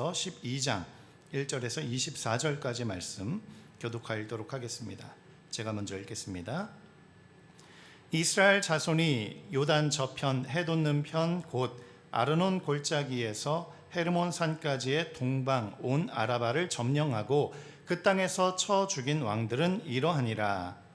여호수아서 12장 1절에서 24절까지 말씀 교독하여 읽도록 하겠습니다. 제가 먼저 읽겠습니다. 이스라엘 자손이 요단 저편 해돋는 편 곧 아르논 골짜기에서 헤르몬 산까지의 동방 온 아라바를 점령하고 그 땅에서 쳐 죽인 왕들은 이러하니라.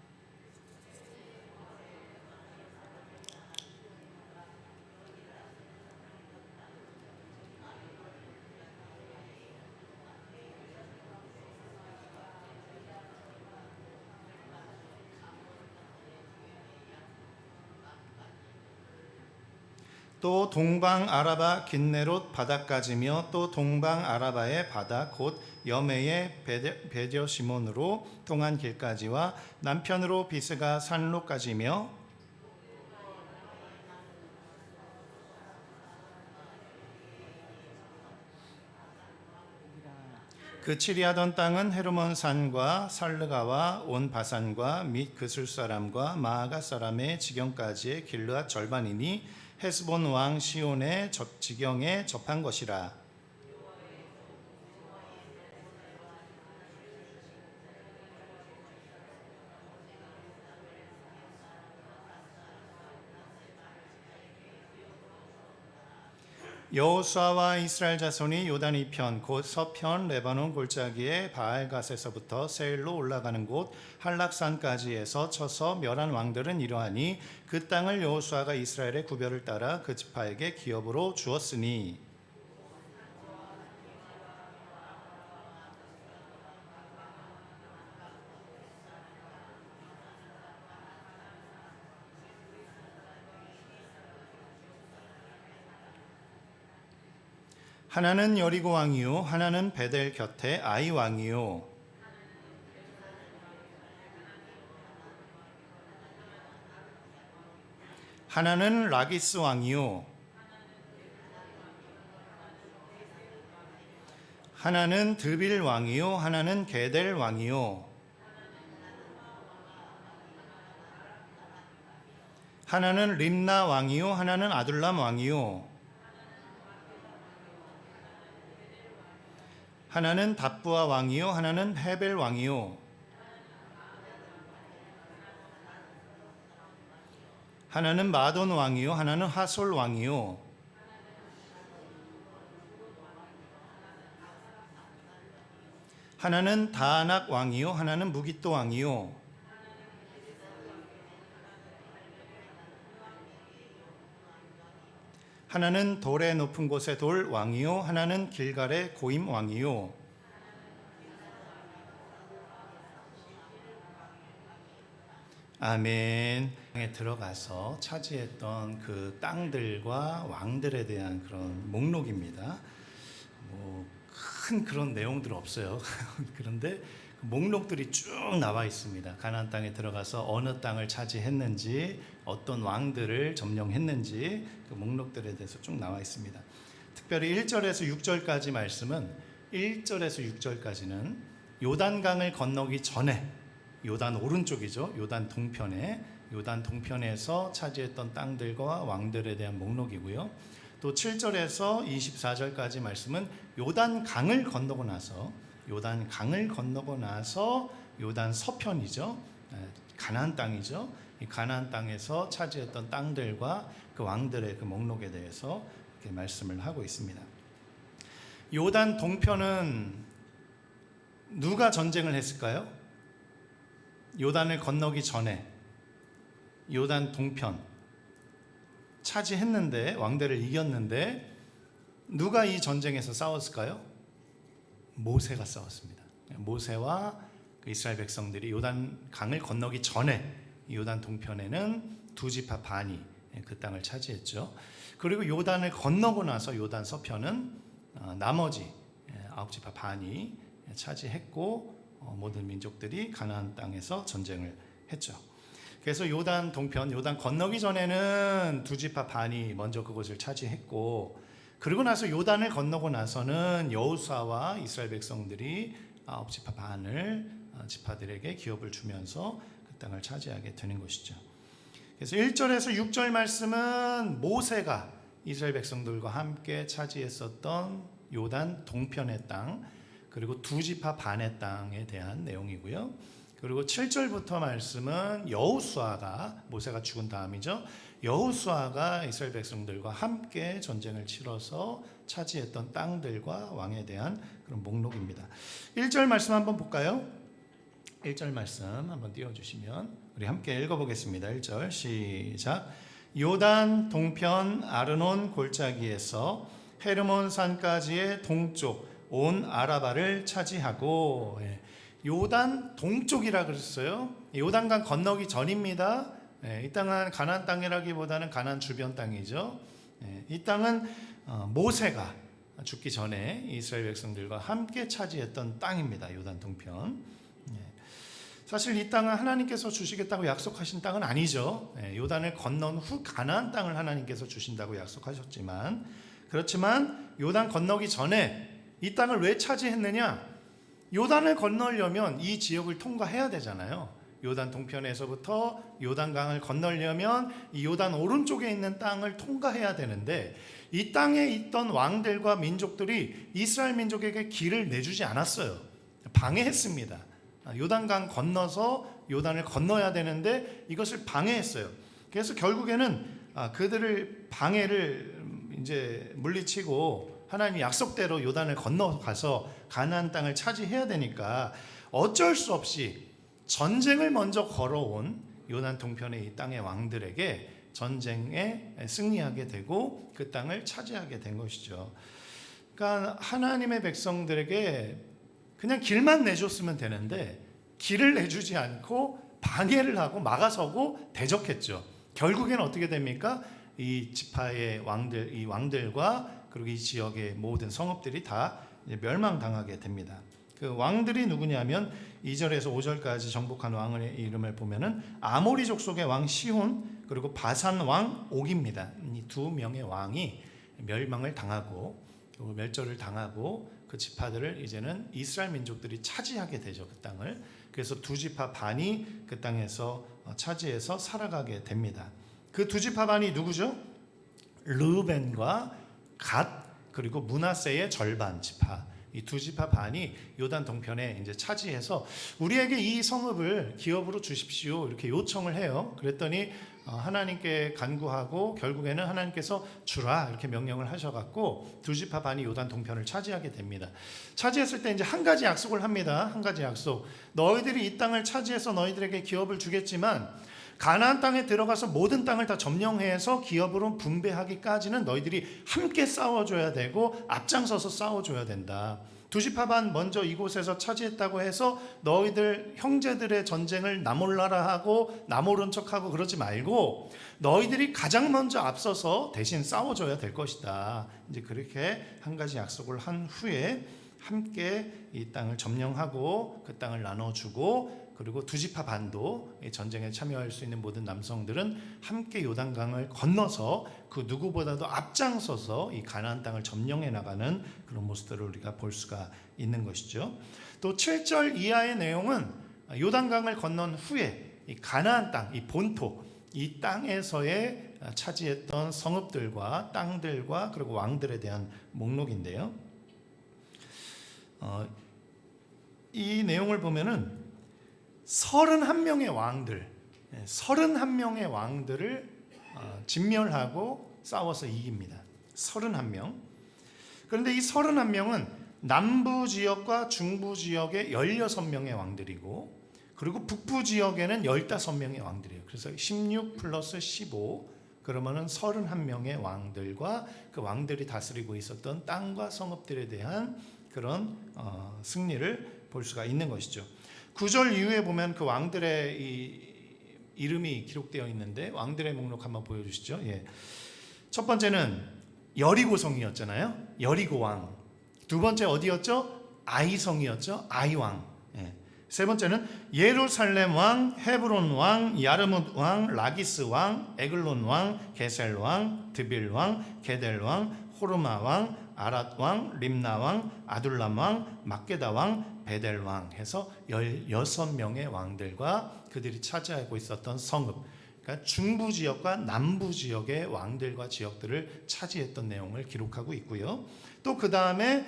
또 동방 아라바 긴네롯 바다까지며 또 동방 아라바의 바다 곧 여메의 베델시몬으로 통한 길까지와 남편으로 비스가 산로까지며 그 치리하던 땅은 헤르몬 산과 살르가와 온 바산과 및 그술 사람과 마아가 사람의 지경까지의 길르앗 절반이니 헤스본 왕 시온의 지경에 접한 것이라. 여호수아와 이스라엘 자손이 요단 이편 곧 서편 레바논 골짜기의 바알갓에서부터 세일로 올라가는 곳 한락산까지에서 쳐서 멸한 왕들은 이러하니 그 땅을 여호수아가 이스라엘의 구별을 따라 그 지파에게 기업으로 주었으니 하나는 여리고 왕이요 하나는 베델 곁에 아이 왕이요 하나는 라기스 왕이요 하나는 드빌 왕이요 하나는 게델 왕이요 하나는 림나 왕이요 하나는 아둘람 왕이요 하나는 답부아 왕이요 하나는 헤벨 왕이요 하나는 마돈 왕이요 하나는 하솔 왕이요 하나는 다아낙 왕이요 하나는 무깃도 왕이요 하나는 돌의 높은 곳의 돌 왕이요 하나는 길갈의 고임 왕이요 아멘. 땅에 들어가서 차지했던 그 땅들과 왕들에 대한 그런 목록입니다. 큰 그런 내용들 없어요. 그런데 그 목록들이 쭉 나와 있습니다. 가나안 땅에 들어가서 어느 땅을 차지했는지, 어떤 왕들을 점령했는지 그 목록들에 대해서 쭉 나와 있습니다. 특별히 1절에서 6절까지 말씀은 1절에서 6절까지는 요단강을 건너기 전에 요단 오른쪽이죠. 요단 동편에서 차지했던 땅들과 왕들에 대한 목록이고요. 또 7절에서 24절까지 말씀은 요단강을 건너고 나서 요단 서편이죠. 가나안 땅이죠. 이 가나안 땅에서 차지했던 땅들과 그 왕들의 그 목록에 대해서 이렇게 말씀을 하고 있습니다. 요단 동편은 누가 전쟁을 했을까요? 요단을 건너기 전에 요단 동편 차지했는데, 왕들을 이겼는데 누가 이 전쟁에서 싸웠을까요? 모세가 싸웠습니다. 모세와 그 이스라엘 백성들이 요단 강을 건너기 전에 요단 동편에는 두 지파 반이 그 땅을 차지했죠. 그리고 요단을 건너고 나서 요단 서편은 나머지 9지파 반이 차지했고 모든 민족들이 가나안 땅에서 전쟁을 했죠. 그래서 요단 동편, 요단 건너기 전에는 두 지파 반이 먼저 그곳을 차지했고, 그리고 나서 요단을 건너고 나서는 여호수아와 이스라엘 백성들이 9지파 반을 지파들에게 기업을 주면서 그 땅을 차지하게 되는 것이죠. 그래서 1절에서 6절 말씀은 모세가 이스라엘 백성들과 함께 차지했었던 요단 동편의 땅, 그리고 두 지파 반의 땅에 대한 내용이고요. 그리고 7절부터 말씀은 여호수아가, 모세가 죽은 다음이죠. 여호수아가 이스라엘 백성들과 함께 전쟁을 치러서 차지했던 땅들과 왕에 대한 그런 목록입니다. 1절 말씀 한번 볼까요? 1절 말씀 한번 띄워주시면 우리 함께 읽어보겠습니다. 1절 시작. 요단 동편 아르논 골짜기에서 헤르몬 산까지의 동쪽 온 아라바를 차지하고, 요단 동쪽이라 그랬어요. 요단강 건너기 전입니다. 이 땅은 가나안 땅이라기보다는 가나안 주변 땅이죠. 이 땅은 모세가 죽기 전에 이스라엘 백성들과 함께 차지했던 땅입니다. 요단 동편. 사실 이 땅은 하나님께서 주시겠다고 약속하신 땅은 아니죠. 요단을 건넌 후 가나안 땅을 하나님께서 주신다고 약속하셨지만, 그렇지만 요단 건너기 전에 이 땅을 왜 차지했느냐? 요단을 건너려면 이 지역을 통과해야 되잖아요. 요단 동편에서부터 요단강을 건너려면 이 요단 오른쪽에 있는 땅을 통과해야 되는데, 이 땅에 있던 왕들과 민족들이 이스라엘 민족에게 길을 내주지 않았어요. 방해했습니다. 요단강 건너서 요단을 건너야 되는데 이것을 방해했어요. 그래서 결국에는 그들을 방해를 이제 물리치고 하나님이 약속대로 요단을 건너가서 가나안 땅을 차지해야 되니까 어쩔 수 없이 전쟁을 먼저 걸어온 요단 동편의 이 땅의 왕들에게 전쟁에 승리하게 되고 그 땅을 차지하게 된 것이죠. 그러니까 하나님의 백성들에게 그냥 길만 내줬으면 되는데 길을 내주지 않고 방해를 하고 막아서고 대적했죠. 결국에는 어떻게 됩니까? 이 지파의 왕들, 이 왕들과 그리고 이 지역의 모든 성읍들이 다 멸망당하게 됩니다. 그 왕들이 누구냐면 2절에서 5절까지 정복한 왕의 이름을 보면은 아모리 족속의 왕 시혼, 그리고 바산 왕 옥입니다. 이 두 명의 왕이 멸망을 당하고 멸절을 당하고 그 지파들을 이제는 이스라엘 민족들이 차지하게 되죠. 그 땅을. 그래서 두 지파 반이 그 땅에서 차지해서 살아가게 됩니다. 그 두 지파 반이 누구죠? 르우벤과 갓, 그리고 므낫세의 절반 지파, 이 두 지파 반이 요단 동편에 이제 차지해서 우리에게 이 성읍을 기업으로 주십시오 이렇게 요청을 해요. 그랬더니 하나님께 간구하고 결국에는 하나님께서 주라 이렇게 명령을 하셔갖고 두 지파 반이 요단 동편을 차지하게 됩니다. 차지했을 때 이제 한 가지 약속을 합니다. 한 가지 약속. 너희들이 이 땅을 차지해서 너희들에게 기업을 주겠지만 가나안 땅에 들어가서 모든 땅을 다 점령해서 기업으로 분배하기까지는 너희들이 함께 싸워줘야 되고 앞장서서 싸워줘야 된다. 두 지파 반 먼저 이곳에서 차지했다고 해서 너희들 형제들의 전쟁을 나몰라라 하고 나모른 척하고 그러지 말고 너희들이 가장 먼저 앞서서 대신 싸워줘야 될 것이다. 이제 그렇게 한 가지 약속을 한 후에 함께 이 땅을 점령하고 그 땅을 나눠주고, 그리고 두 지파 반도 전쟁에 참여할 수 있는 모든 남성들은 함께 요단강을 건너서 그 누구보다도 앞장서서 이 가나안 땅을 점령해 나가는 그런 모습들을 우리가 볼 수가 있는 것이죠. 또 7절 이하의 내용은 요단강을 건넌 후에 이 가나안 땅, 이 본토, 이 땅에서의 차지했던 성읍들과 땅들과 그리고 왕들에 대한 목록인데요. 이 내용을 보면은 31명의 왕들, 31명의 왕들을 진멸하고 싸워서 이깁니다. 31명. 그런데 이 31명은 남부 지역과 중부 지역의 16명의 왕들이고, 그리고 북부 지역에는 15명의 왕들이에요. 그래서 16 플러스 15, 그러면은 31명의 왕들과 그 왕들이 다스리고 있었던 땅과 성읍들에 대한 그런 승리를 볼 수가 있는 것이죠. 9절 이후에 보면 그 왕들의 이 이름이 기록되어 있는데 왕들의 목록 한번 보여주시죠. 예. 첫 번째는 여리고성이었잖아요. 여리고 왕. 두 번째 어디였죠? 아이성이었죠. 아이왕. 예. 세 번째는 예루살렘 왕, 헤브론 왕, 야르뭇 왕, 라기스 왕, 에글론 왕, 게셀 왕, 드빌 왕, 게델 왕, 호르마 왕, 아랏 왕, 림나 왕, 아둘람 왕, 막게다 왕, 베델 왕 해서 16명의 왕들과 그들이 차지하고 있었던 성읍, 그러니까 중부 지역과 남부 지역의 왕들과 지역들을 차지했던 내용을 기록하고 있고요. 또 그 다음에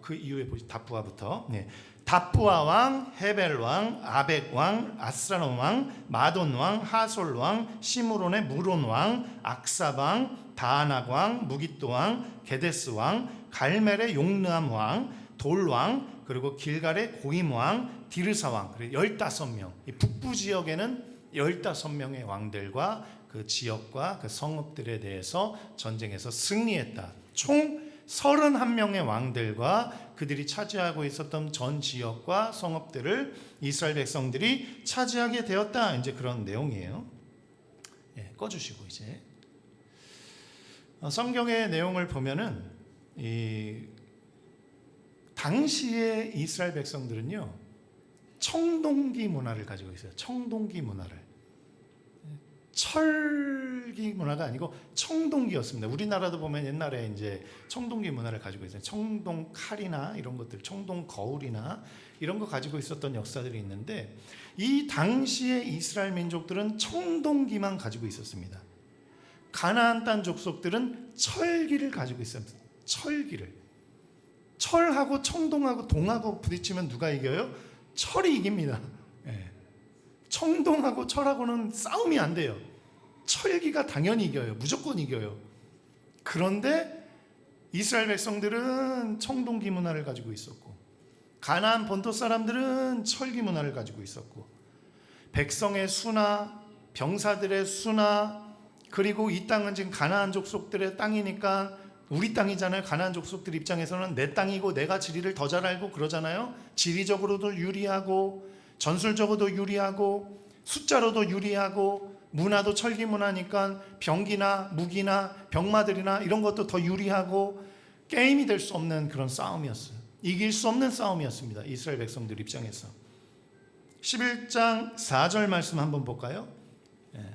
그 이후에 보시 답부아부터 답부아 왕, 헤벨 왕, 아벡 왕, 아스라론 왕, 마돈 왕, 하솔 왕, 시므론의 무론 왕, 악삽 왕, 다아낙 왕, 무깃도 왕, 게데스 왕, 갈멜의 용르암 왕, 돌 왕, 그리고 길갈의 고임 왕, 디르사 왕, 그리고 15명. 이 북부 지역에는 15명의 왕들과 그 지역과 그 성읍들에 대해서 전쟁에서 승리했다. 총 31명의 왕들과 그들이 차지하고 있었던 전 지역과 성읍들을 이스라엘 백성들이 차지하게 되었다. 이제 그런 내용이에요. 꺼주시고 이제 성경의 내용을 보면은 이 당시의 이스라엘 백성들은요 청동기 문화를 가지고 있어요. 청동기 문화를. 철기 문화가 아니고 청동기였습니다. 우리나라도 보면 옛날에 이제 청동기 문화를 가지고 있어요. 청동 칼이나 이런 것들, 청동 거울이나 이런 거 가지고 있었던 역사들이 있는데 이 당시의 이스라엘 민족들은 청동기만 가지고 있었습니다. 가나안 땅 족속들은 철기를 가지고 있었습니다. 철기를. 철하고 청동하고 동하고 부딪히면 누가 이겨요? 철이 이깁니다. 청동하고 철하고는 싸움이 안 돼요. 철기가 당연히 이겨요. 무조건 이겨요. 그런데 이스라엘 백성들은 청동기 문화를 가지고 있었고 가나안 본토 사람들은 철기 문화를 가지고 있었고 백성의 수나 병사들의 수나 그리고 이 땅은 지금 가나안 족속들의 땅이니까 우리 땅이잖아요. 가나안 족속들 입장에서는 내 땅이고 내가 지리를 더 잘 알고 그러잖아요. 지리적으로도 유리하고 전술적으로도 유리하고 숫자로도 유리하고 문화도 철기 문화니까 병기나 무기나 병마들이나 이런 것도 더 유리하고 게임이 될 수 없는 그런 싸움이었어요. 이길 수 없는 싸움이었습니다. 이스라엘 백성들 입장에서. 11장 4절 말씀 한번 볼까요?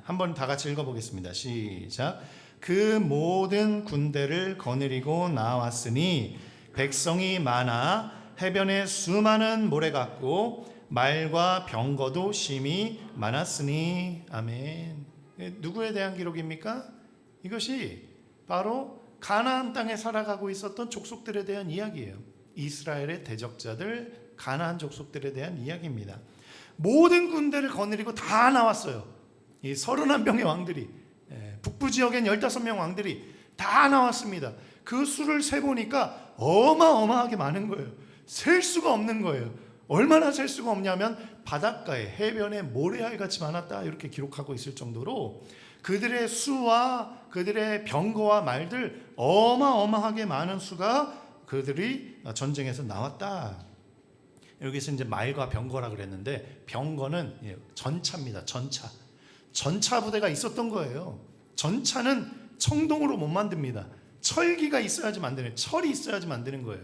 한번 다 같이 읽어보겠습니다. 시작. 그 모든 군대를 거느리고 나왔으니 백성이 많아 해변에 수많은 모래 같고 말과 병거도 심히 많았으니. 아멘. 누구에 대한 기록입니까? 이것이 바로 가나안 땅에 살아가고 있었던 족속들에 대한 이야기예요. 이스라엘의 대적자들 가나안 족속들에 대한 이야기입니다. 모든 군대를 거느리고 다 나왔어요. 이 31명의 왕들이, 북부 지역엔 15명 왕들이 다 나왔습니다. 그 수를 세보니까 어마어마하게 많은 거예요. 셀 수가 없는 거예요. 얼마나 셀 수가 없냐면 바닷가에 해변에 모래알같이 많았다 이렇게 기록하고 있을 정도로 그들의 수와 그들의 병거와 말들 어마어마하게 많은 수가 그들이 전쟁에서 나왔다. 여기서 이제 말과 병거라 그랬는데 병거는 전차입니다. 전차 부대가 있었던 거예요. 전차는 청동으로 못 만듭니다. 철기가 있어야지 만드는, 철이 있어야지 만드는 거예요.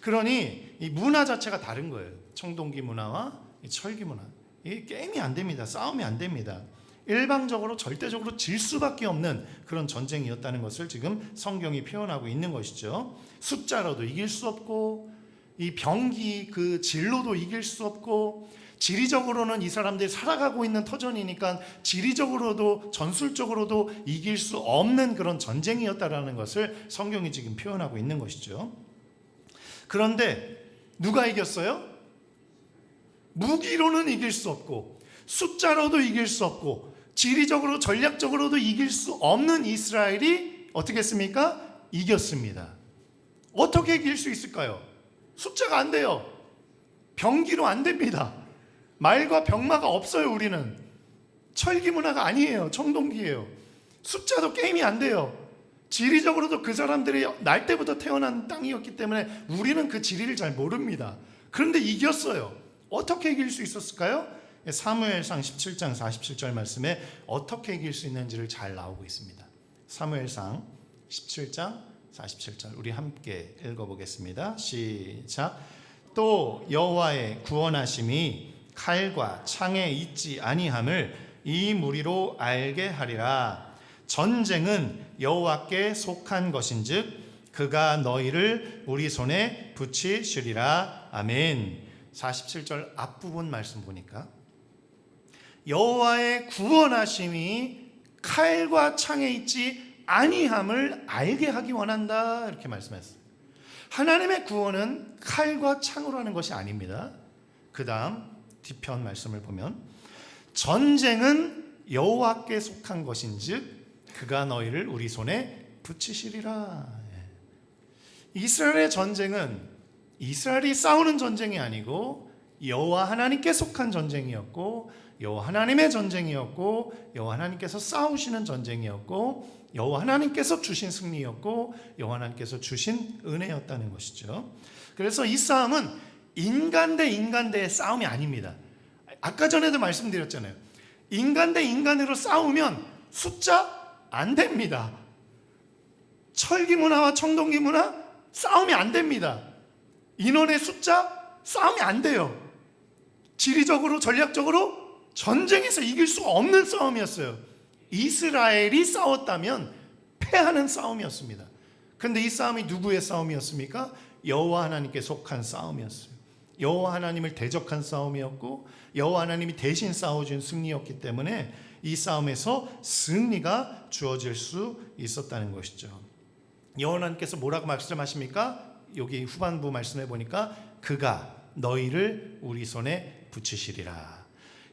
그러니 이 문화 자체가 다른 거예요. 청동기 문화와 이 철기 문화. 이 게임이 안 됩니다. 싸움이 안 됩니다. 일방적으로 절대적으로 질 수밖에 없는 그런 전쟁이었다는 것을 지금 성경이 표현하고 있는 것이죠. 숫자로도 이길 수 없고 이 병기 그 질로도 이길 수 없고 지리적으로는 이 사람들이 살아가고 있는 터전이니까 지리적으로도 전술적으로도 이길 수 없는 그런 전쟁이었다라는 것을 성경이 지금 표현하고 있는 것이죠. 그런데 누가 이겼어요? 무기로는 이길 수 없고 숫자로도 이길 수 없고 지리적으로 전략적으로도 이길 수 없는 이스라엘이 어떻게 했습니까? 이겼습니다. 어떻게 이길 수 있을까요? 숫자가 안 돼요. 병기로 안 됩니다. 말과 병마가 없어요. 우리는 철기 문화가 아니에요. 청동기예요. 숫자도 게임이 안 돼요. 지리적으로도 그 사람들이 날 때부터 태어난 땅이었기 때문에 우리는 그 지리를 잘 모릅니다. 그런데 이겼어요. 어떻게 이길 수 있었을까요? 사무엘상 17장 47절 말씀에 어떻게 이길 수 있는지를 잘 나오고 있습니다. 사무엘상 17장 47절 우리 함께 읽어보겠습니다. 시작. 또 여호와의 구원하심이 칼과 창에 있지 아니함을 이 무리로 알게 하리라. 전쟁은 여호와께 속한 것인즉 그가 너희를 우리 손에 붙이시리라. 아멘. 47절 앞부분 말씀 보니까 여호와의 구원하심이 칼과 창에 있지 아니함을 알게 하기 원한다, 이렇게 말씀했어요. 하나님의 구원은 칼과 창으로 하는 것이 아닙니다. 그 다음 뒤편 말씀을 보면 전쟁은 여호와께 속한 것인즉 그가 너희를 우리 손에 붙이시리라. 이스라엘의 전쟁은 이스라엘이 싸우는 전쟁이 아니고 여호와 하나님께 속한 전쟁이었고, 여호와 하나님의 전쟁이었고, 여호와 하나님께서 싸우시는 전쟁이었고, 여호와 하나님께서 주신 승리였고, 여호와 하나님께서 주신 은혜였다는 것이죠. 그래서 이 싸움은 인간 대 인간대의 싸움이 아닙니다. 아까 전에도 말씀드렸잖아요. 인간 대 인간으로 싸우면 숫자 안 됩니다. 철기 문화와 청동기 문화 싸움이 안 됩니다. 인원의 숫자 싸움이 안 돼요. 지리적으로 전략적으로 전쟁에서 이길 수 없는 싸움이었어요. 이스라엘이 싸웠다면 패하는 싸움이었습니다. 그런데 이 싸움이 누구의 싸움이었습니까? 여호와 하나님께 속한 싸움이었어요. 여호와 하나님을 대적한 싸움이었고, 여호와 하나님이 대신 싸워준 승리였기 때문에 이 싸움에서 승리가 주어질 수 있었다는 것이죠. 여호와 하나님께서 뭐라고 말씀하십니까? 여기 후반부 말씀해 보니까 그가 너희를 우리 손에 붙이시리라.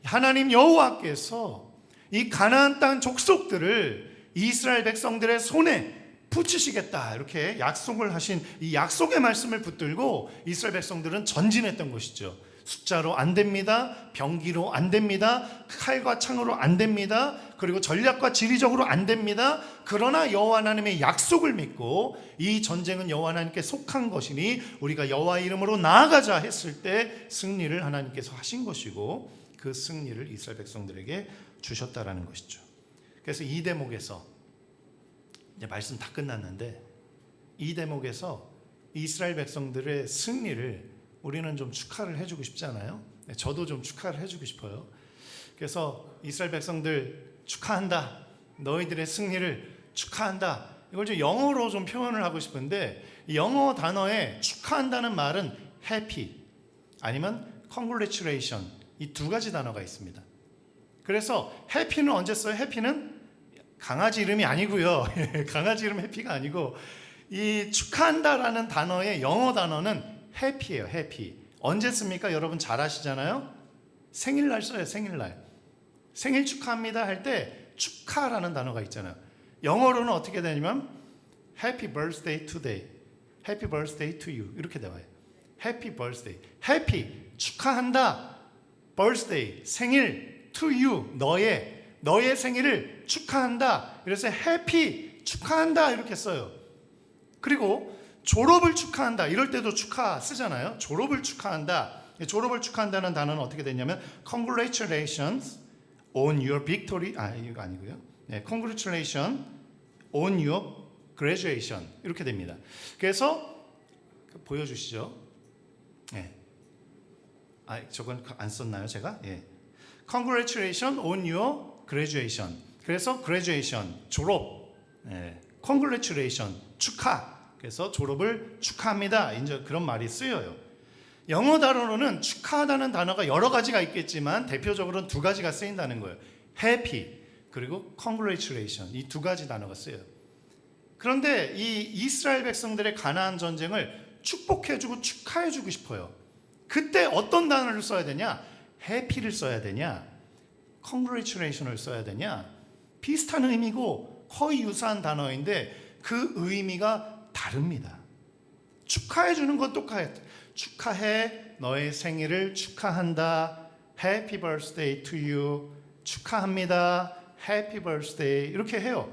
하나님 여호와께서 이 가나안 땅 족속들을 이스라엘 백성들의 손에 붙이시겠다, 이렇게 약속을 하신 이 약속의 말씀을 붙들고 이스라엘 백성들은 전진했던 것이죠. 숫자로 안 됩니다. 병기로 안 됩니다. 칼과 창으로 안 됩니다. 그리고 전략과 지리적으로 안 됩니다. 그러나 여호와 하나님의 약속을 믿고 이 전쟁은 여호와 하나님께 속한 것이니 우리가 여호와 이름으로 나아가자 했을 때 승리를 하나님께서 하신 것이고, 그 승리를 이스라엘 백성들에게 주셨다라는 것이죠. 그래서 이 대목에서 이제 말씀 다 끝났는데, 이 대목에서 이스라엘 백성들의 승리를 우리는 좀 축하를 해주고 싶잖아요. 저도 좀 축하를 해주고 싶어요. 그래서 이스라엘 백성들 축하한다, 너희들의 승리를 축하한다, 이걸 좀 영어로 좀 표현을 하고 싶은데, 이 영어 단어에 축하한다는 말은 happy 아니면 congratulation, 이 두 가지 단어가 있습니다. 그래서 해피는 언제 써요? 해피는 강아지 이름이 아니고요. 강아지 이름 해피가 아니고, 이 축하한다라는 단어의 영어 단어는 해피예요. 해피. 언제 씁니까? 여러분 잘 아시잖아요. 생일날 써요. 생일날. 생일 축하합니다 할 때 축하라는 단어가 있잖아요. 영어로는 어떻게 되냐면 Happy birthday today, Happy birthday to you, 이렇게 나와요. Happy birthday. Happy 축하한다. birthday 생일, to you 너의 생일을 축하한다. 그래서 happy 축하한다 이렇게 써요. 그리고 졸업을 축하한다 이럴 때도 축하 쓰잖아요. 졸업을 축하한다. 졸업을 축하한다는 단어는 어떻게 되냐면 congratulations on your victory, 이거 아니고요. 네, congratulations on your graduation 이렇게 됩니다. 그래서 보여주시죠. 네. 저건 안 썼나요 제가? 예. Congratulations on your graduation. 그래서 graduation 졸업. 예. Congratulations 축하. 그래서 졸업을 축하합니다. 이제 그런 말이 쓰여요. 영어 단어로는 축하하다는 단어가 여러 가지가 있겠지만 대표적으로는 두 가지가 쓰인다는 거예요. Happy 그리고 Congratulations, 이 두 가지 단어가 쓰여요. 그런데 이 이스라엘 백성들의 가나안 전쟁을 축복해주고 축하해주고 싶어요. 그때 어떤 단어를 써야 되냐? Happy를 써야 되냐? Congratulations을 써야 되냐? 비슷한 의미고 거의 유사한 단어인데 그 의미가 다릅니다. 축하해주는 건 똑같아요. 축하해, 너의 생일을 축하한다. Happy birthday to you. 축하합니다. Happy birthday. 이렇게 해요.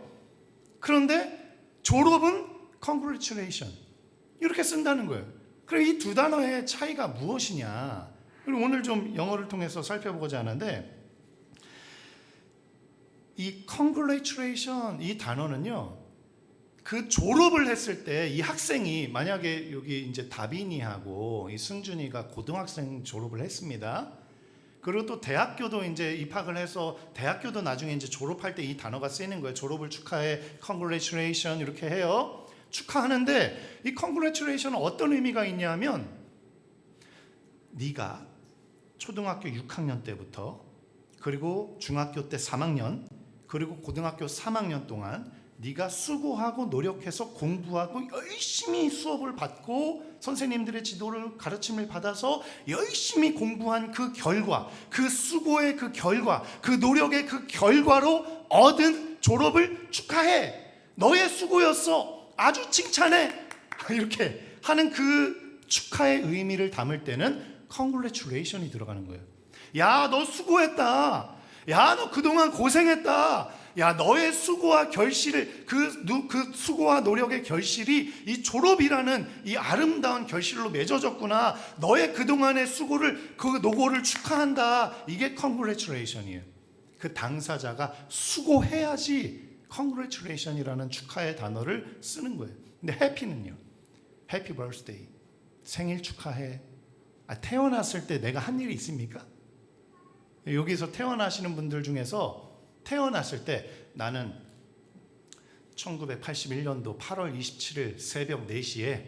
그런데 졸업은 congratulations. 이렇게 쓴다는 거예요. 그럼 이 두 단어의 차이가 무엇이냐? 그리고 오늘 좀 영어를 통해서 살펴보고자 하는데, 이 congratulation 이 단어는요, 그 졸업을 했을 때 이 학생이 만약에 여기 이제 다빈이하고 이 승준이가 고등학생 졸업을 했습니다. 그리고 또 대학교도 이제 입학을 해서 대학교도 나중에 이제 졸업할 때 이 단어가 쓰이는 거예요. 졸업을 축하해, congratulation 이렇게 해요. 축하하는데 이 congratulation은 어떤 의미가 있냐면, 네가 초등학교 6학년 때부터 그리고 중학교 때 3학년, 그리고 고등학교 3학년 동안 네가 수고하고 노력해서 공부하고 열심히 수업을 받고 선생님들의 지도를 가르침을 받아서 열심히 공부한 그 결과, 그 수고의 그 결과, 그 노력의 그 결과로 얻은 졸업을 축하해. 너의 수고였어. 아주 칭찬해. 이렇게 하는 그 축하의 의미를 담을 때는 congratulation이 들어가는 거예요. 야, 너 수고했다. 야, 너 그동안 고생했다. 야, 너의 수고와 결실을 그 수고와 노력의 결실이 이 졸업이라는 이 아름다운 결실로 맺어졌구나. 너의 그동안의 수고를, 그 노고를 축하한다. 이게 congratulation이에요. 그 당사자가 수고해야지 congratulation이라는 축하의 단어를 쓰는 거예요. 근데 happy는요, happy birthday, 생일 축하해. 태어났을 때 내가 한 일이 있습니까? 여기서 태어나시는 분들 중에서 태어났을 때 나는 1981년도 8월 27일 새벽 4시에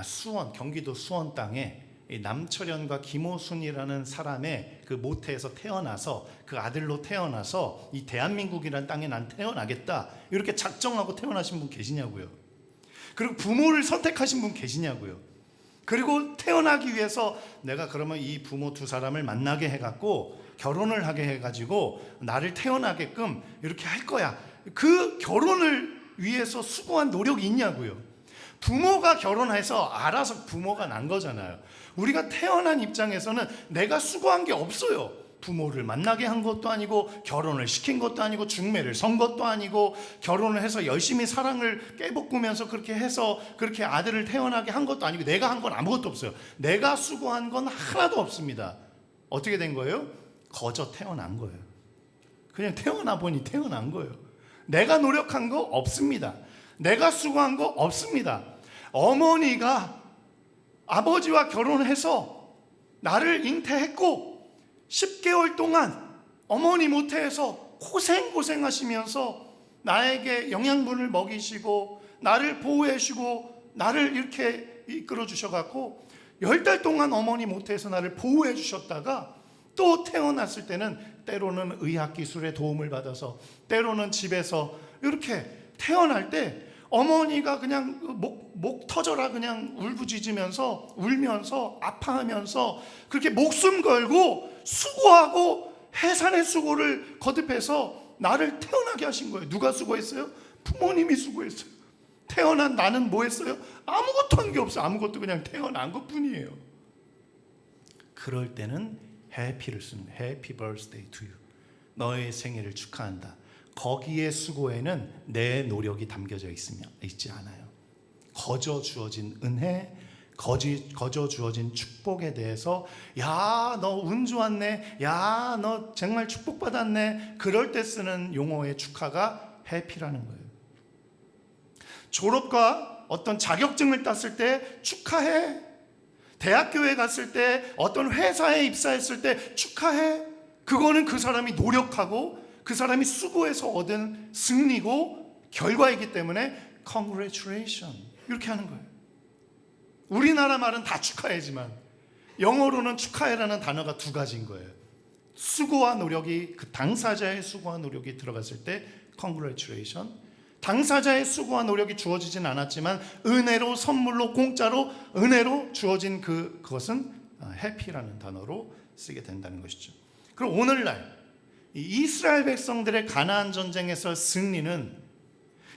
수원, 경기도 수원 땅에 남철현과 김호순이라는 사람의 그 모태에서 태어나서 그 아들로 태어나서 이 대한민국이라는 땅에 난 태어나겠다 이렇게 작정하고 태어나신 분 계시냐고요. 그리고 부모를 선택하신 분 계시냐고요. 그리고 태어나기 위해서 내가 그러면 이 부모 두 사람을 만나게 해갖고 결혼을 하게 해가지고 나를 태어나게끔 이렇게 할 거야. 그 결혼을 위해서 수고한 노력이 있냐고요. 부모가 결혼해서 알아서 부모가 난 거잖아요. 우리가 태어난 입장에서는 내가 수고한 게 없어요. 부모를 만나게 한 것도 아니고 결혼을 시킨 것도 아니고 중매를 선 것도 아니고 결혼을 해서 열심히 사랑을 깨볶으면서 그렇게 해서 그렇게 아들을 태어나게 한 것도 아니고 내가 한 건 아무것도 없어요. 내가 수고한 건 하나도 없습니다. 어떻게 된 거예요? 거저 태어난 거예요. 그냥 태어나 보니 태어난 거예요. 내가 노력한 거 없습니다. 내가 수고한 거 없습니다. 어머니가 아버지와 결혼해서 나를 잉태했고 10개월 동안 어머니 모태에서 고생하시면서 나에게 영양분을 먹이시고 나를 보호해 주시고 나를 이렇게 이끌어 주셔갖고 10달 동안 어머니 모태에서 나를 보호해 주셨다가 또 태어났을 때는 때로는 의학기술의 도움을 받아서 때로는 집에서 이렇게 태어날 때 어머니가 그냥 목 터져라 그냥 울부짖으면서 울면서 아파하면서 그렇게 목숨 걸고 수고하고 해산의 수고를 거듭해서 나를 태어나게 하신 거예요. 누가 수고했어요? 부모님이 수고했어요. 태어난 나는 뭐 했어요? 아무것도 한 게 없어요. 아무것도 그냥 태어난 것뿐이에요. 그럴 때는 해피를 씁니다. Happy birthday to you. 너의 생일을 축하한다. 거기에 수고에는 내 노력이 담겨져 있지 않아요. 거저 주어진 은혜, 거저 주어진 축복에 대해서 야, 너 운 좋았네. 야, 너 정말 축복받았네. 그럴 때 쓰는 용어의 축하가 해피라는 거예요. 졸업과 어떤 자격증을 땄을 때 축하해. 대학교에 갔을 때 어떤 회사에 입사했을 때 축하해. 그거는 그 사람이 노력하고 그 사람이 수고해서 얻은 승리고 결과이기 때문에 congratulation 이렇게 하는 거예요. 우리나라 말은 다 축하해지만 영어로는 축하해라는 단어가 두 가지인 거예요. 수고와 노력이 그 당사자의 수고와 노력이 들어갔을 때 congratulation, 당사자의 수고와 노력이 주어지진 않았지만 은혜로 선물로 공짜로 은혜로 주어진 그것은 happy라는 단어로 쓰게 된다는 것이죠. 그럼 오늘날 이스라엘 백성들의 가나안 전쟁에서 승리는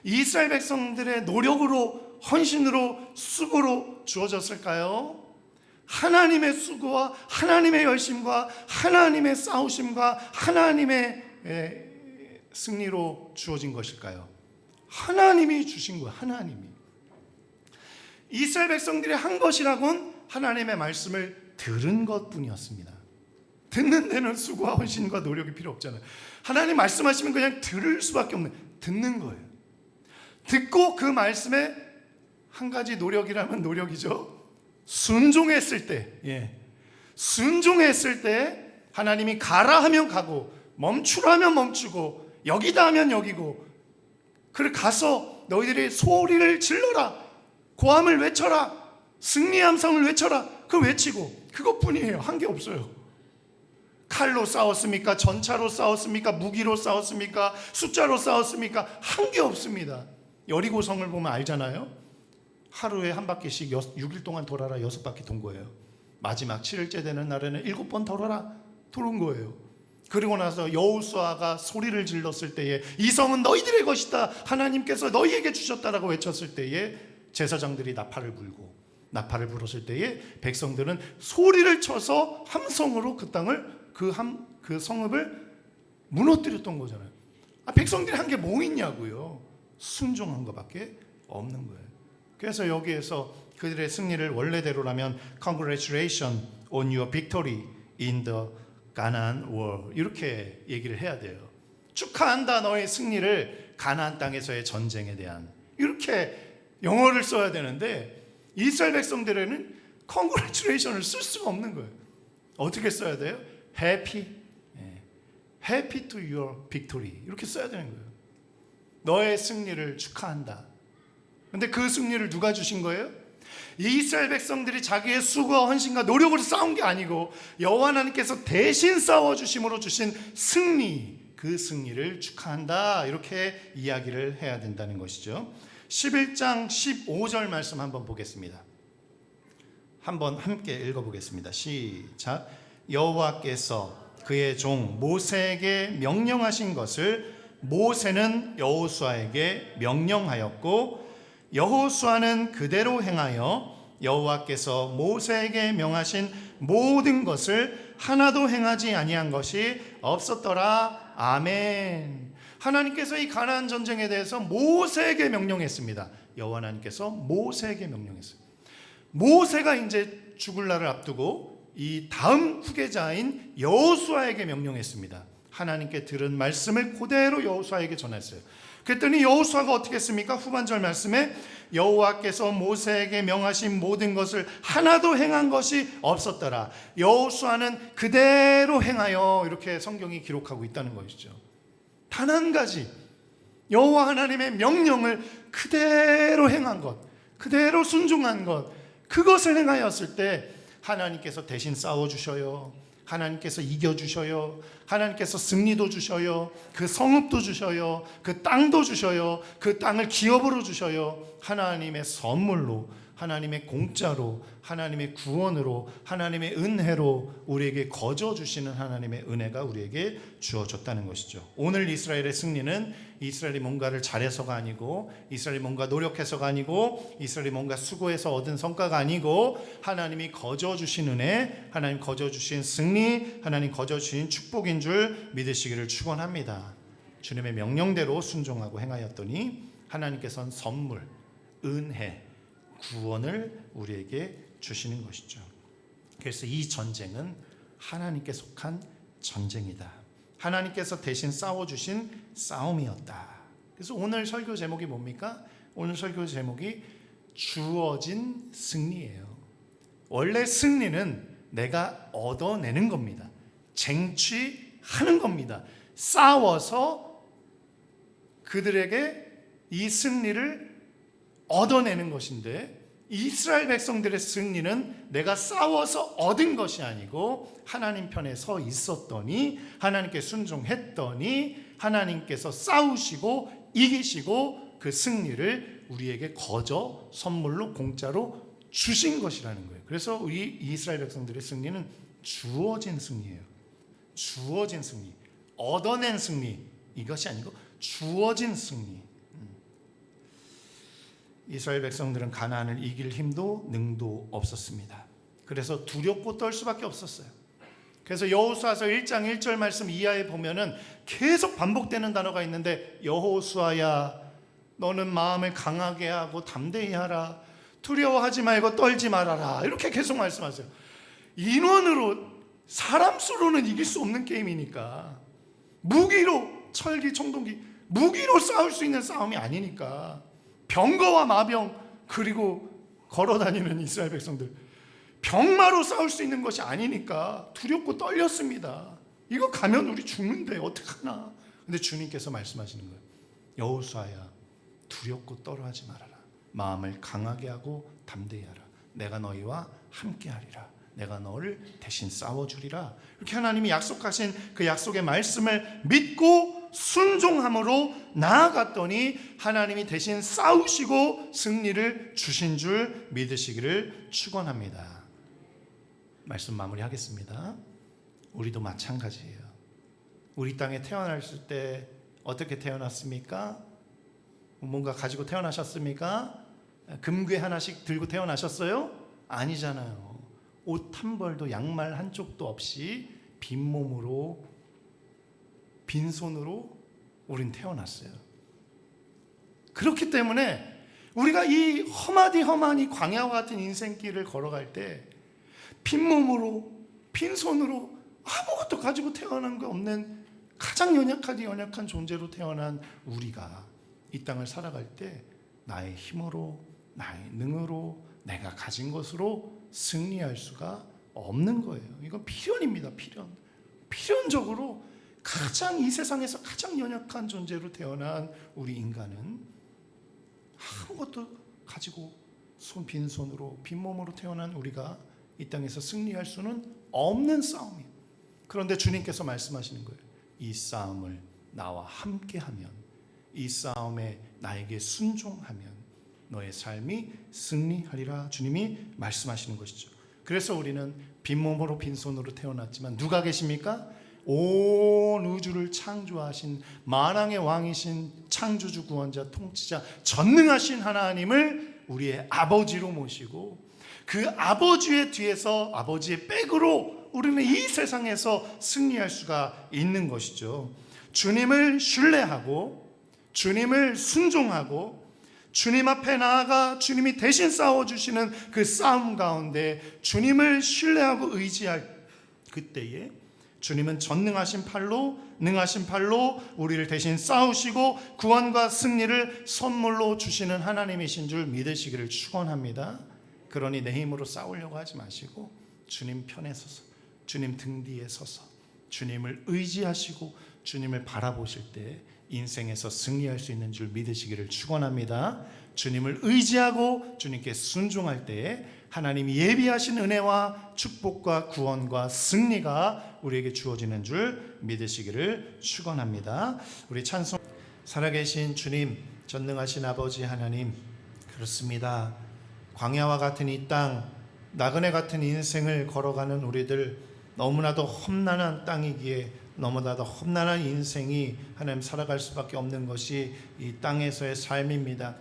이스라엘 백성들의 노력으로 헌신으로 수고로 주어졌을까요? 하나님의 수고와 하나님의 열심과 하나님의 싸우심과 하나님의 승리로 주어진 것일까요? 하나님이 주신 거예요. 하나님이. 이스라엘 백성들이 한 것이라곤 하나님의 말씀을 들은 것뿐이었습니다. 듣는 데는 수고와 헌신과 노력이 필요 없잖아요. 하나님 말씀하시면 그냥 들을 수밖에 없는, 듣는 거예요. 듣고 그 말씀에 한 가지 노력이라면 노력이죠. 순종했을 때, 순종했을 때 하나님이 가라 하면 가고 멈추라 하면 멈추고 여기다 하면 여기고, 그래 가서 너희들이 소리를 질러라, 고함을 외쳐라, 승리의 함성을 외쳐라, 그걸 외치고 그것뿐이에요. 한 게 없어요. 칼로 싸웠습니까? 전차로 싸웠습니까? 무기로 싸웠습니까? 숫자로 싸웠습니까? 한 게 없습니다. 여리고성을 보면 알잖아요. 하루에 한 바퀴씩 6일 동안 돌아라 6바퀴 돈 거예요. 마지막 7일째 되는 날에는 7번 돌은 거예요. 그리고 나서 여호수아가 소리를 질렀을 때에 이 성은 너희들의 것이다, 하나님께서 너희에게 주셨다라고 외쳤을 때에 제사장들이 나팔을 불었을 때에 백성들은 소리를 쳐서 함성으로 그 땅을 그 성읍을 무너뜨렸던 거잖아요. 백성들이 한 게 뭐 있냐고요. 순종한 것밖에 없는 거예요. 그래서 여기에서 그들의 승리를 원래대로라면 Congratulations on your victory in the Canaan war 이렇게 얘기를 해야 돼요. 축하한다 너의 승리를 가나안 땅에서의 전쟁에 대한, 이렇게 영어를 써야 되는데 이스라엘 백성들에는 Congratulations을 쓸 수가 없는 거예요. 어떻게 써야 돼요? Happy to your victory 이렇게 써야 되는 거예요. 너의 승리를 축하한다. 근데 그 승리를 누가 주신 거예요? 이스라엘 백성들이 자기의 수고와 헌신과 노력으로 싸운 게 아니고 여호와 하나님께서 대신 싸워주심으로 주신 승리, 그 승리를 축하한다, 이렇게 이야기를 해야 된다는 것이죠. 11장 15절 말씀 한번 보겠습니다. 한번 함께 읽어보겠습니다. 시작. 여호와께서 그의 종 모세에게 명령하신 것을 모세는 여호수아에게 명령하였고 여호수아는 그대로 행하여 여호와께서 모세에게 명하신 모든 것을 하나도 행하지 아니한 것이 없었더라. 아멘. 하나님께서 이 가나안 전쟁에 대해서 모세에게 명령했습니다. 여호와 하나님께서 모세에게 명령했어요. 모세가 이제 죽을 날을 앞두고 이 다음 후계자인 여호수아에게 명령했습니다. 하나님께 들은 말씀을 그대로 여호수아에게 전했어요. 그랬더니 여호수아가 어떻게 했습니까? 후반절 말씀에 여호와께서 모세에게 명하신 모든 것을 하나도 행한 것이 없었더라. 여호수아는 그대로 행하여, 이렇게 성경이 기록하고 있다는 것이죠. 단 한 가지 여호와 하나님의 명령을 그대로 행한 것, 그대로 순종한 것, 그것을 행하였을 때 하나님께서 대신 싸워주셔요. 하나님께서 이겨주셔요. 하나님께서 승리도 주셔요. 그 성읍도 주셔요. 그 땅도 주셔요. 그 땅을 기업으로 주셔요. 하나님의 선물로, 하나님의 공짜로, 하나님의 구원으로, 하나님의 은혜로 우리에게 거저 주시는 하나님의 은혜가 우리에게 주어졌다는 것이죠. 오늘 이스라엘의 승리는 이스라엘이 뭔가를 잘해서가 아니고, 이스라엘이 뭔가 노력해서가 아니고, 이스라엘이 뭔가 수고해서 얻은 성과가 아니고, 하나님이 거저 주신 은혜, 하나님 거저 주신 승리, 하나님 거저 주신 축복인 줄 믿으시기를 축원합니다. 주님의 명령대로 순종하고 행하였더니 하나님께서는 선물, 은혜, 구원을 우리에게 주시는 것이죠. 그래서 이 전쟁은 하나님께 속한 전쟁이다. 하나님께서 대신 싸워주신 싸움이었다. 그래서 오늘 설교 제목이 뭡니까? 오늘 설교 제목이 주어진 승리예요. 원래 승리는 내가 얻어내는 겁니다. 쟁취하는 겁니다. 싸워서 그들에게 이 승리를 얻어내는 것인데, 이스라엘 백성들의 승리는 내가 싸워서 얻은 것이 아니고 하나님 편에 서 있었더니, 하나님께 순종했더니 하나님께서 싸우시고 이기시고 그 승리를 우리에게 거저 선물로 공짜로 주신 것이라는 거예요. 그래서 우리 이스라엘 백성들의 승리는 주어진 승리예요. 주어진 승리, 얻어낸 승리, 이것이 아니고 주어진 승리. 이스라엘 백성들은 가나안을 이길 힘도 능도 없었습니다. 그래서 두렵고 떨 수밖에 없었어요. 그래서 여호수아서 1장 1절 말씀 이하에 보면은 계속 반복되는 단어가 있는데, 여호수아야 너는 마음을 강하게 하고 담대히 하라. 두려워하지 말고 떨지 말아라. 이렇게 계속 말씀하세요. 인원으로, 사람 수로는 이길 수 없는 게임이니까, 무기로, 철기, 청동기, 무기로 싸울 수 있는 싸움이 아니니까, 병거와 마병, 그리고 걸어다니는 이스라엘 백성들, 병마로 싸울 수 있는 것이 아니니까 두렵고 떨렸습니다. 이거 가면 우리 죽는데 어떡하나. 근데 주님께서 말씀하시는 거예요. 여호수아야 두렵고 떨어하지 말아라. 마음을 강하게 하고 담대히 하라. 내가 너희와 함께 하리라. 내가 너를 대신 싸워주리라. 이렇게 하나님이 약속하신 그 약속의 말씀을 믿고 순종함으로 나아갔더니 하나님이 대신 싸우시고 승리를 주신 줄 믿으시기를 축원합니다. 말씀 마무리하겠습니다. 우리도 마찬가지예요. 우리 땅에 태어났을 때 어떻게 태어났습니까? 뭔가 가지고 태어나셨습니까? 금괴 하나씩 들고 태어나셨어요? 아니잖아요. 옷 한 벌도 양말 한 쪽도 없이 빈몸으로 빈손으로 우린 태어났어요. 그렇기 때문에 우리가 이 험하니 광야와 같은 인생길을 걸어갈 때 빈몸으로 빈손으로 아무것도 가지고 태어난 거 없는 가장 연약한 존재로 태어난 우리가 이 땅을 살아갈 때 나의 힘으로 나의 능으로 내가 가진 것으로 승리할 수가 없는 거예요. 이건 필연입니다. 필연적으로 가장 이 세상에서 가장 연약한 존재로 태어난 우리 인간은 아무것도 가지고 빈손으로 빈몸으로 태어난 우리가 이 땅에서 승리할 수는 없는 싸움이에요. 그런데 주님께서 말씀하시는 거예요. 이 싸움을 나와 함께하면, 이 싸움에 나에게 순종하면 너의 삶이 승리하리라 주님이 말씀하시는 것이죠. 그래서 우리는 빈몸으로 빈손으로 태어났지만 누가 계십니까? 온 우주를 창조하신 만왕의 왕이신 창조주 구원자 통치자 전능하신 하나님을 우리의 아버지로 모시고 그 아버지의 뒤에서 아버지의 백으로 우리는 이 세상에서 승리할 수가 있는 것이죠. 주님을 신뢰하고 주님을 순종하고 주님 앞에 나아가 주님이 대신 싸워주시는 그 싸움 가운데 주님을 신뢰하고 의지할 그때에 주님은 전능하신 팔로 능하신 팔로 우리를 대신 싸우시고 구원과 승리를 선물로 주시는 하나님이신 줄 믿으시기를 축원합니다. 그러니 내 힘으로 싸우려고 하지 마시고 주님 편에 서서 주님 등 뒤에 서서 주님을 의지하시고 주님을 바라보실 때 인생에서 승리할 수 있는 줄 믿으시기를 축원합니다. 주님을 의지하고 주님께 순종할 때에 하나님이 예비하신 은혜와 축복과 구원과 승리가 우리에게 주어지는 줄 믿으시기를 축원합니다. 우리 찬송 살아계신 주님, 전능하신 아버지 하나님, 그렇습니다. 광야와 같은 이 땅, 나그네 같은 인생을 걸어가는 우리들, 너무나도 험난한 땅이기에 너무나도 험난한 인생이 하나님 살아갈 수밖에 없는 것이 이 땅에서의 삶입니다.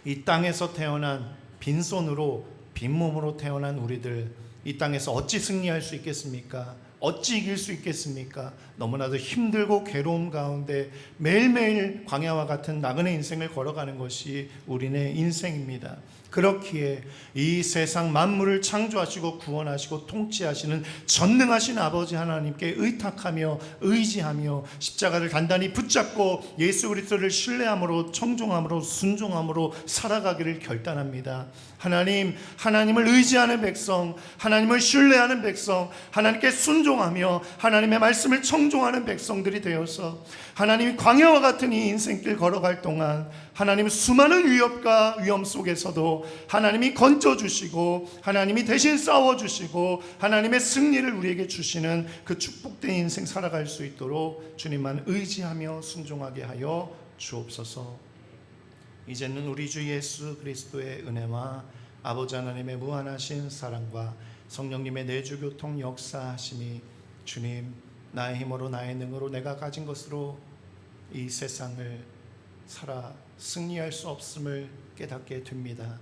이 땅에서 태어난 빈손으로 빈몸으로 태어난 우리들, 이 땅에서 어찌 승리할 수 있겠습니까? 어찌 이길 수 있겠습니까? 너무나도 힘들고 괴로움 가운데 매일매일 광야와 같은 나그네 인생을 걸어가는 것이 우리네 인생입니다. 그렇기에 이 세상 만물을 창조하시고 구원하시고 통치하시는 전능하신 아버지 하나님께 의탁하며 의지하며 십자가를 단단히 붙잡고 예수 그리스도를 신뢰함으로 청종함으로 순종함으로 살아가기를 결단합니다. 하나님을 의지하는 백성, 하나님을 신뢰하는 백성, 하나님께 순종하며 하나님의 말씀을 청종하는 백성들이 되어서 하나님이 광야와 같은 이 인생길 걸어갈 동안 하나님 수많은 위협과 위험 속에서도 하나님이 건져주시고 하나님이 대신 싸워주시고 하나님의 승리를 우리에게 주시는 그 축복된 인생 살아갈 수 있도록 주님만 의지하며 순종하게 하여 주옵소서. 이제는 우리 주 예수 그리스도의 은혜와 아버지 하나님의 무한하신 사랑과 성령님의 내주교통 역사하심이 주님, 나의 힘으로 나의 능으로 내가 가진 것으로 이 세상을 살아 승리할 수 없음을 깨닫게 됩니다.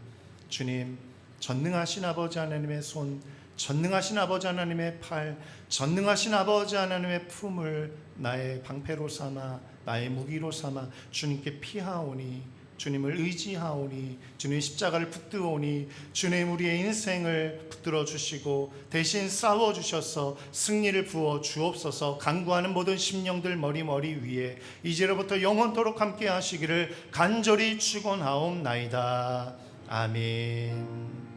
주님, 전능하신 아버지 하나님의 손, 전능하신 아버지 하나님의 팔, 전능하신 아버지 하나님의 품을 나의 방패로 삼아 나의 무기로 삼아 주님께 피하오니, 주님을 의지하오니, 주님 십자가를 붙들오니, 주님 우리의 인생을 붙들어 주시고 대신 싸워 주셔서 승리를 부어 주옵소서. 간구하는 모든 심령들 머리 위에 이제로부터 영원토록 함께 하시기를 간절히 축원하옵나이다. 아멘.